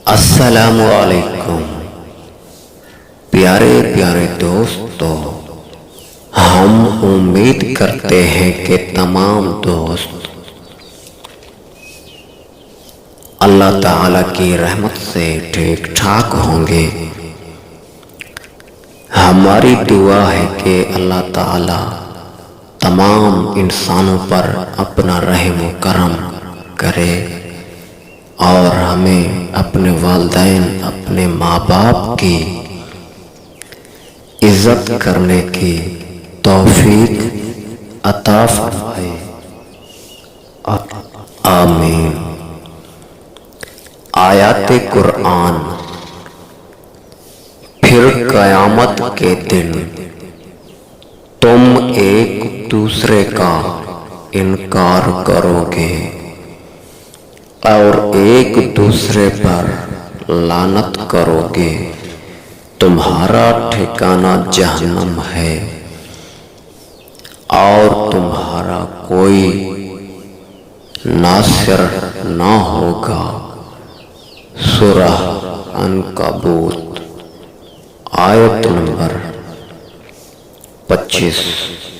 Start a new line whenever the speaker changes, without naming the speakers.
السلام علیکم پیارے پیارے دوستو، ہم امید کرتے ہیں کہ تمام دوست اللہ تعالیٰ کی رحمت سے ٹھیک ٹھاک ہوں گے۔ ہماری دعا ہے کہ اللہ تعالیٰ تمام انسانوں پر اپنا رحم و کرم کرے اور ہمیں اپنے والدین، اپنے ماں باپ کی عزت کرنے کی توفیق عطا فرمائے، آمین۔ آیات قرآن۔ پھر قیامت کے دن تم ایک دوسرے کا انکار کرو گے اور ایک دوسرے پر لعنت کرو گے، تمہارا ٹھکانہ جہنم ہے اور تمہارا کوئی ناصر نہ ہوگا۔ سورہ عنکبوت آیت نمبر 25۔